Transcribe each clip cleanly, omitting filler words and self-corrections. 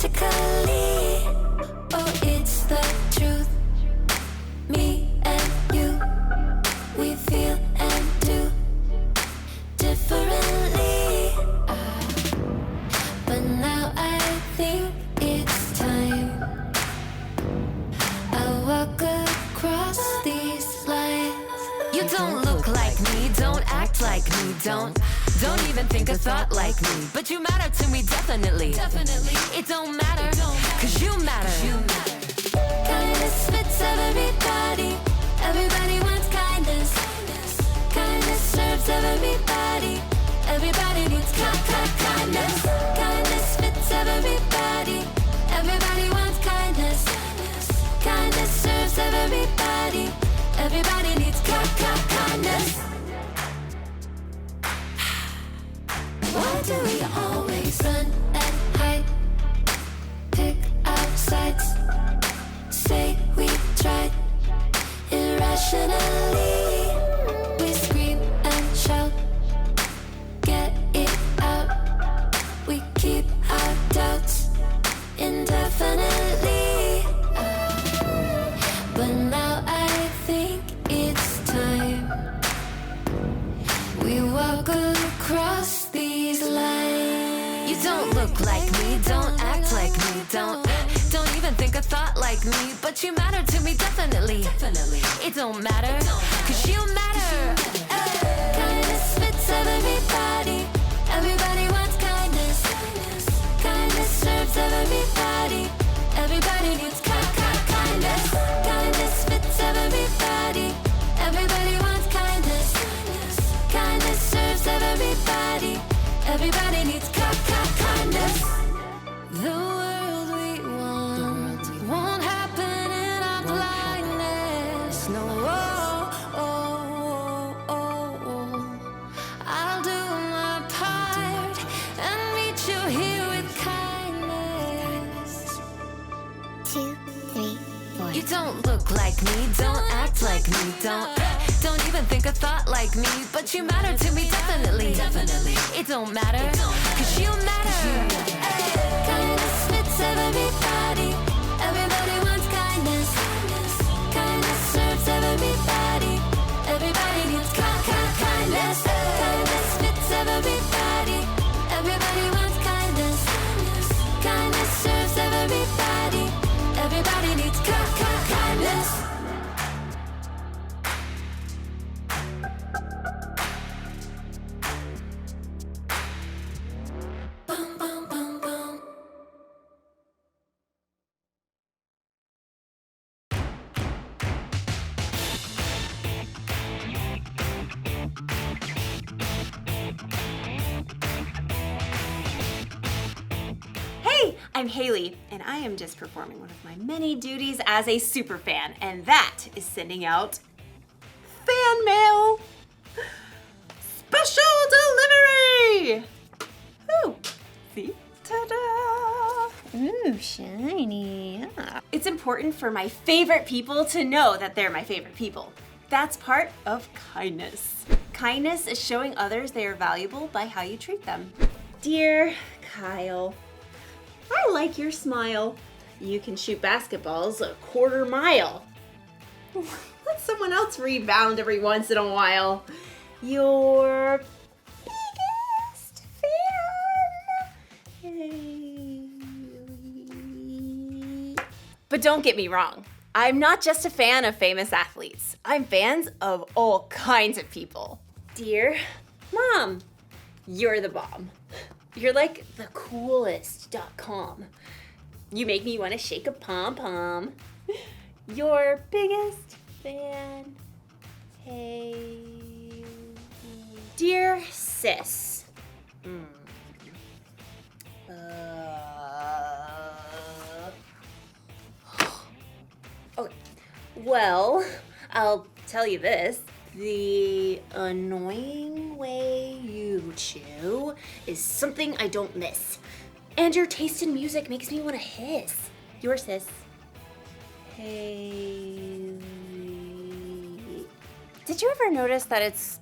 romantically. Oh, it's the truth. Me and you, we feel and do differently. But now I think it's time I walk across these lines. You don't look like me, don't act like me, don't even think a thought like me. But you matter to me, definitely. It don't matter, cause you matter. Kindness fits everybody. Everybody wants kindness. Kindness serves everybody. Everybody needs kindness. Kindness fits everybody. Everybody wants kindness. Kindness serves everybody. Everybody needs kindness. Why do we always run and hide? Pick our sides. Say we tried. Irrationally, we scream and shout. Get it out. We keep our doubts indefinitely. But now I think it's time we walk across these lines. You don't look like me, don't act like me, don't even think a thought like me. But you matter to me, definitely. It don't matter, cause you matter. Kindness fits everybody. Everybody wants kindness. Kindness serves everybody. Everybody needs kindness. Kindness fits everybody. Everybody wants kindness. Kindness serves everybody. Everybody needs kindness. The world we want won't happen in our blindness. No, I'll do my part and meet you here with kindness. 2, 3, 4. You don't look like me, don't act like me, don't even think a thought like me. But you matter to me, definitely. It don't matter, cause you matter. Kindness fits everybody. Everybody wants kindness. Kindness serves everybody. Everybody needs kindness. Kindness fits everybody. Everybody wants kindness. Kindness serves everybody. Everybody needs kindness. Boom, boom, boom, boom. Hey, I'm Haley, and I am just performing one of my many duties as a super fan, and that is sending out fan mail. Special delivery! Ooh, see? Ta-da! Ooh, shiny. Yeah. It's important for my favorite people to know that they're my favorite people. That's part of kindness. Kindness is showing others they are valuable by how you treat them. Dear Kyle, I like your smile. You can shoot basketballs a quarter mile. Let someone else rebound every once in a while. Your biggest fan. But don't get me wrong. I'm not just a fan of famous athletes. I'm fans of all kinds of people. Dear Mom, you're the bomb. You're like the coolest.com. You make me want to shake a pom-pom. Your biggest fan. Hey. Dear sis. Okay. Well, I'll tell you this. The annoying way you chew is something I don't miss. And your taste in music makes me want to hiss. Your sis. Hey. Did you ever notice that it's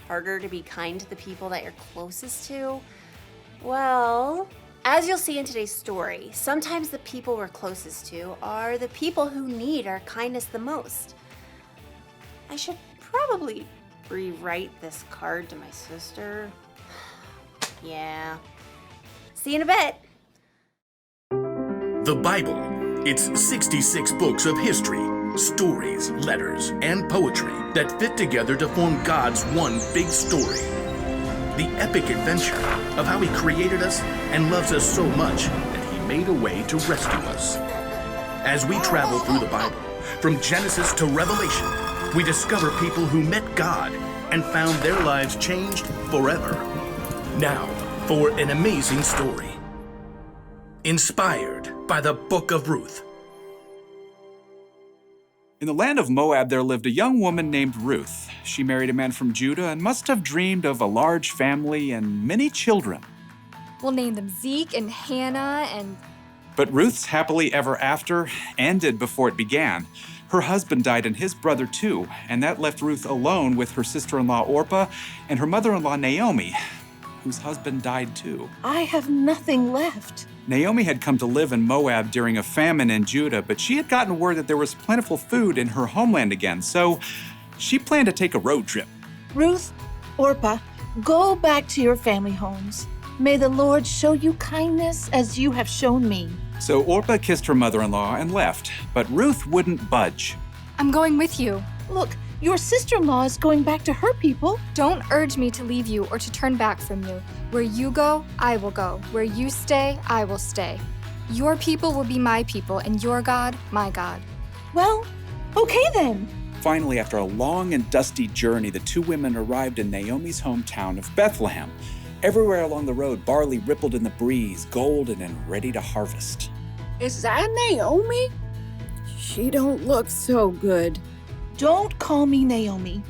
harder to be kind to the people that you're closest to? Well, As you'll see in today's story, sometimes the people we're closest to are the people who need our kindness the most. I should probably rewrite this card to my sister. Yeah. See you in a bit. The Bible. It's 66 books of history, stories, letters, and poetry that fit together to form God's one big story. The epic adventure of how He created us and loves us so much that He made a way to rescue us. As we travel through the Bible, from Genesis to Revelation, we discover people who met God and found their lives changed forever. Now, for an amazing story. Inspired by the Book of Ruth. In the land of Moab, there lived a young woman named Ruth. She married a man from Judah and must have dreamed of a large family and many children. We'll name them Zeke and Hannah and... But Ruth's happily ever after ended before it began. Her husband died and his brother too, and that left Ruth alone with her sister-in-law Orpah and her mother-in-law Naomi, whose husband died too. I have nothing left. Naomi had come to live in Moab during a famine in Judah, but she had gotten word that there was plentiful food in her homeland again, so she planned to take a road trip. Ruth, Orpah, go back to your family homes. May the Lord show you kindness as you have shown me. So Orpah kissed her mother-in-law and left, but Ruth wouldn't budge. I'm going with you. Look, your sister-in-law is going back to her people. Don't urge me to leave you or to turn back from you. Where you go, I will go. Where you stay, I will stay. Your people will be my people, and your God, my God. Well, okay then. Finally, after a long and dusty journey, the two women arrived in Naomi's hometown of Bethlehem. Everywhere along the road, barley rippled in the breeze, golden and ready to harvest. Is that Naomi? She don't look so good. Don't call me Naomi.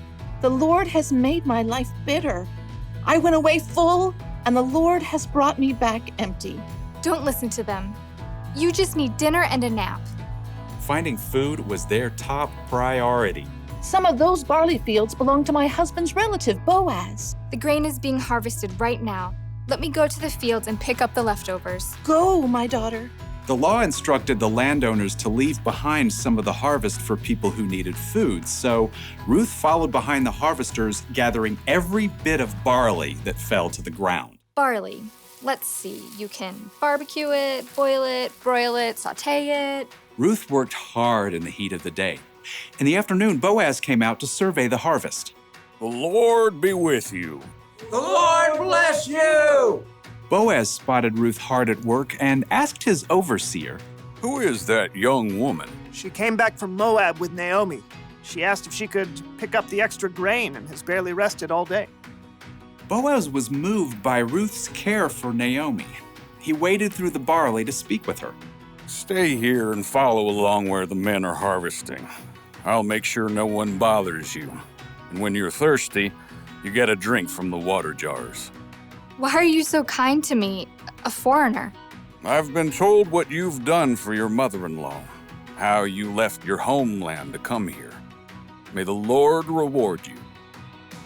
The Lord has made my life bitter. I went away full, and the Lord has brought me back empty. Don't listen to them. You just need dinner and a nap. Finding food was their top priority. Some of those barley fields belong to my husband's relative, Boaz. The grain is being harvested right now. Let me go to the fields and pick up the leftovers. Go, my daughter. The law instructed the landowners to leave behind some of the harvest for people who needed food, so Ruth followed behind the harvesters, gathering every bit of barley that fell to the ground. Barley. Let's see. You can barbecue it, boil it, broil it, sauté it. Ruth worked hard in the heat of the day. In the afternoon, Boaz came out to survey the harvest. The Lord be with you. The Lord bless you! Boaz spotted Ruth hard at work and asked his overseer, Who is that young woman? She came back from Moab with Naomi. She asked if she could pick up the extra grain and has barely rested all day. Boaz was moved by Ruth's care for Naomi. He waded through the barley to speak with her. Stay here and follow along where the men are harvesting. I'll make sure no one bothers you. And when you're thirsty, you get a drink from the water jars. Why are you so kind to me, a foreigner? I've been told what you've done for your mother-in-law, how you left your homeland to come here. May the Lord reward you.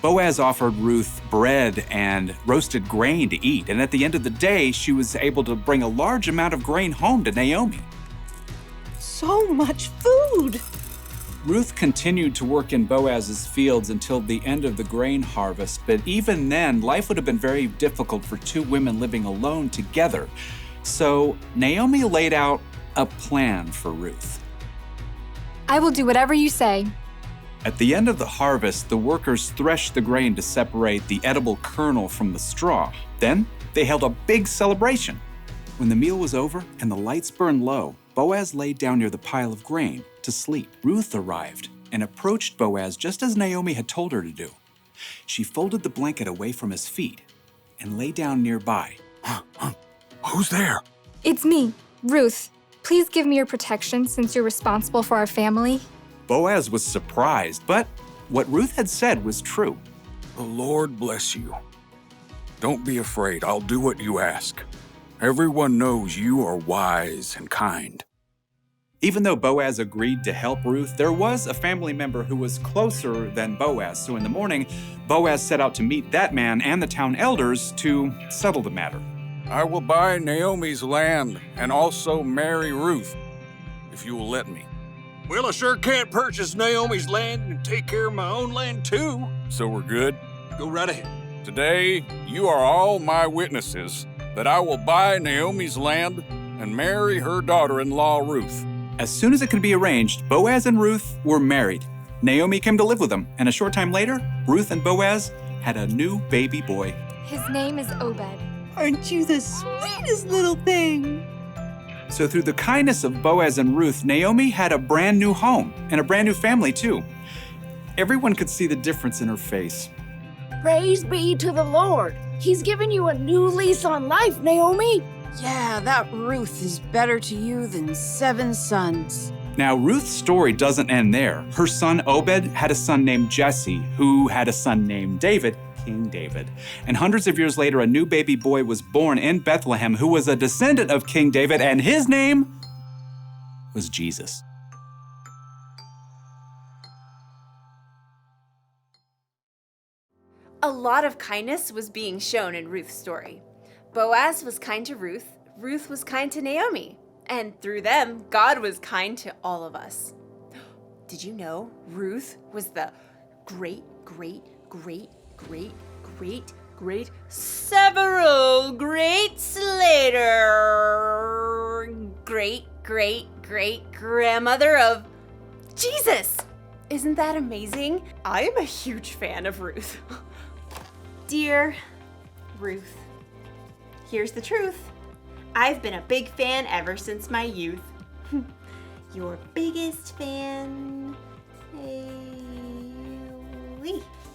Boaz offered Ruth bread and roasted grain to eat, and at the end of the day, she was able to bring a large amount of grain home to Naomi. So much food! Ruth continued to work in Boaz's fields until the end of the grain harvest, but even then, life would have been very difficult for two women living alone together. So Naomi laid out a plan for Ruth. I will do whatever you say. At the end of the harvest, the workers threshed the grain to separate the edible kernel from the straw. Then they held a big celebration. When the meal was over and the lights burned low, Boaz laid down near the pile of grain to sleep. Ruth arrived and approached Boaz just as Naomi had told her to do. She folded the blanket away from his feet and lay down nearby. Who's there? It's me, Ruth. Please give me your protection since you're responsible for our family. Boaz was surprised, but what Ruth had said was true. The Lord bless you. Don't be afraid. I'll do what you ask. Everyone knows you are wise and kind. Even though Boaz agreed to help Ruth, there was a family member who was closer than Boaz. So in the morning, Boaz set out to meet that man and the town elders to settle the matter. I will buy Naomi's land and also marry Ruth, if you will let me. Well, I sure can't purchase Naomi's land and take care of my own land too. So we're good? Go right ahead. Today, you are all my witnesses that I will buy Naomi's land and marry her daughter-in-law, Ruth. As soon as it could be arranged, Boaz and Ruth were married. Naomi came to live with them, and a short time later, Ruth and Boaz had a new baby boy. His name is Obed. Aren't you the sweetest little thing? So through the kindness of Boaz and Ruth, Naomi had a brand new home and a brand new family too. Everyone could see the difference in her face. Praise be to the Lord. He's given you a new lease on life, Naomi. Yeah, that Ruth is better to you than 7 sons. Now, Ruth's story doesn't end there. Her son Obed had a son named Jesse, who had a son named David, King David. And hundreds of years later, a new baby boy was born in Bethlehem who was a descendant of King David, and his name was Jesus. A lot of kindness was being shown in Ruth's story. Boaz was kind to Ruth, Ruth was kind to Naomi, and through them, God was kind to all of us. Did you know Ruth was the several greats later great grandmother of Jesus? Isn't that amazing? I am a huge fan of Ruth. Dear Ruth, here's the truth. I've been a big fan ever since my youth. Your biggest fan, Haley.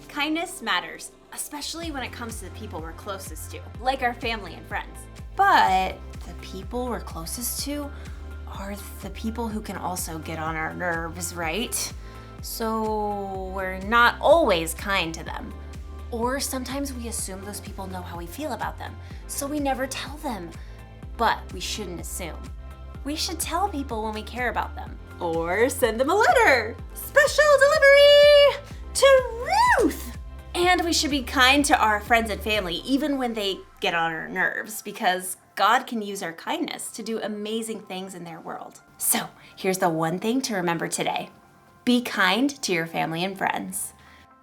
Kindness matters, especially when it comes to the people we're closest to, like our family and friends. But the people we're closest to are the people who can also get on our nerves, right? So we're not always kind to them. Or sometimes we assume those people know how we feel about them, so we never tell them. But we shouldn't assume. We should tell people when we care about them. Or send them a letter. Special delivery to Ruth! And we should be kind to our friends and family, even when they get on our nerves, because God can use our kindness to do amazing things in their world. So here's the one thing to remember today. Be kind to your family and friends.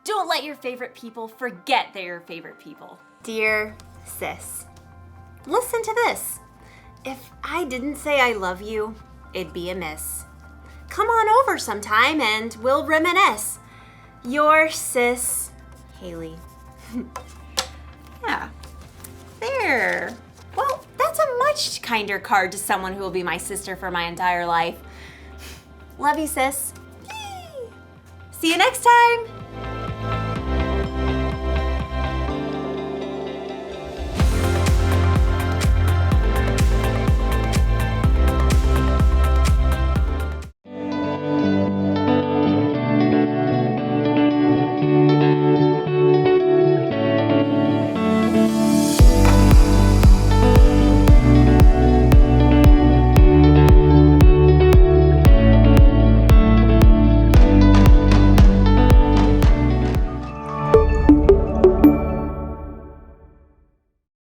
Don't let your favorite people forget they're your favorite people. Dear sis, listen to this. If I didn't say I love you, it'd be amiss. Come on over sometime and we'll reminisce. Your sis, Haley. Yeah, there. Well, that's a much kinder card to someone who will be my sister for my entire life. Love you, sis. See you next time.